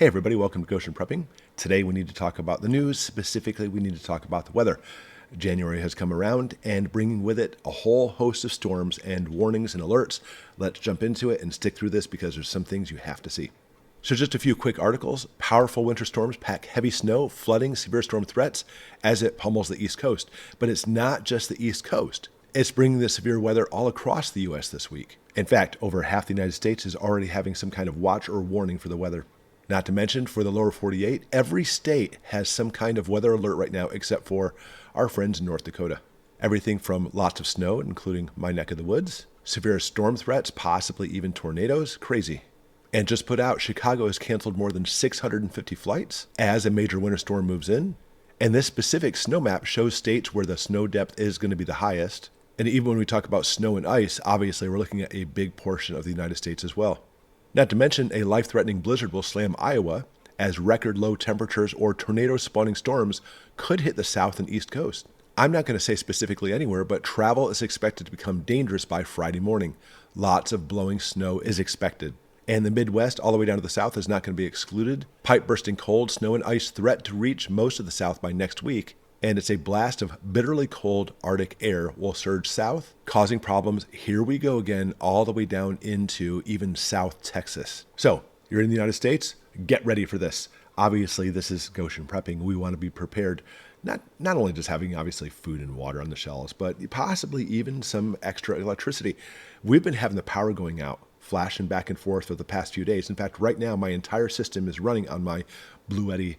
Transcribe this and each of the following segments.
Hey everybody, welcome to Goshen Prepping. Today we need to talk about the news. Specifically, we need to talk about the weather. January has come around and bringing with it a whole host of storms and warnings and alerts. Let's jump into it and stick through this because there's some things you have to see. So just a few quick articles. Powerful winter storms pack heavy snow, flooding, severe storm threats as it pummels the East Coast. But it's not just the East Coast. It's bringing the severe weather all across the U.S. this week. In fact, over half the United States is already having some kind of watch or warning for the weather. Not to mention, for the lower 48, every state has some kind of weather alert right now except for our friends in North Dakota. Everything from lots of snow, including my neck of the woods, severe storm threats, possibly even tornadoes, crazy. And just put out, Chicago has canceled more than 650 flights as a major winter storm moves in. And this specific snow map shows states where the snow depth is going to be the highest. And even when we talk about snow and ice, obviously we're looking at a big portion of the United States as well. Not to mention, a life-threatening blizzard will slam Iowa as record low temperatures or tornado-spawning storms could hit the south and east coast. I'm not going to say specifically anywhere, but travel is expected to become dangerous by Friday morning. Lots of blowing snow is expected. And the Midwest, all the way down to the south, is not going to be excluded. Pipe-bursting cold, snow and ice threat to reach most of the south by next week. And it's a blast of bitterly cold Arctic air will surge south, causing problems. Here we go again, all the way down into even South Texas. So, you're in the United States, get ready for this. Obviously, this is Goshen Prepping. We want to be prepared, not only just having, obviously, food and water on the shelves, but possibly even some extra electricity. We've been having the power going out, flashing back and forth for the past few days. In fact, right now, my entire system is running on my BLUETTI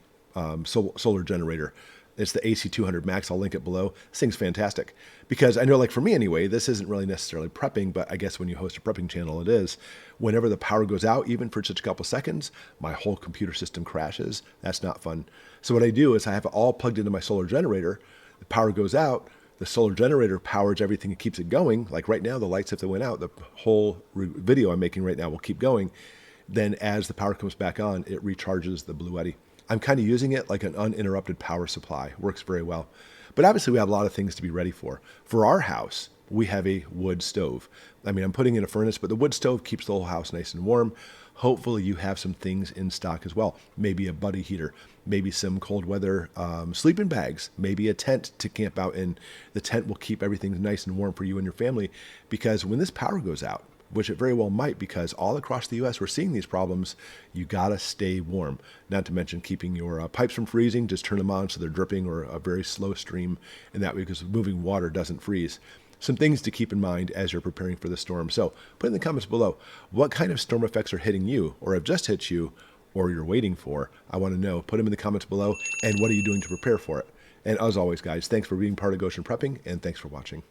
solar generator. It's the AC200 Max. I'll link it below. This thing's fantastic because I know, like for me anyway, this isn't really necessarily prepping, but I guess when you host a prepping channel, it is. Whenever the power goes out, even for just a couple seconds, my whole computer system crashes. That's not fun. So what I do is I have it all plugged into my solar generator. The power goes out. The solar generator powers everything and keeps it going. Like right now, the lights, if they went out, the whole video I'm making right now will keep going. Then as the power comes back on, it recharges the BLUETTI. I'm kind of using it like an uninterrupted power supply. Works very well. But obviously we have a lot of things to be ready for. For our house, we have a wood stove. I mean, I'm putting in a furnace, but the wood stove keeps the whole house nice and warm. Hopefully you have some things in stock as well. Maybe a buddy heater, maybe some cold weather sleeping bags, maybe a tent to camp out in. The tent will keep everything nice and warm for you and your family because when this power goes out, which it very well might because all across the U.S. we're seeing these problems, you got to stay warm. Not to mention keeping your pipes from freezing, just turn them on so they're dripping or a very slow stream, and that way because moving water doesn't freeze. Some things to keep in mind as you're preparing for the storm. So put in the comments below, what kind of storm effects are hitting you or have just hit you or you're waiting for? I want to know. Put them in the comments below, and what are you doing to prepare for it? And as always, guys, thanks for being part of Goshen Prepping, and thanks for watching.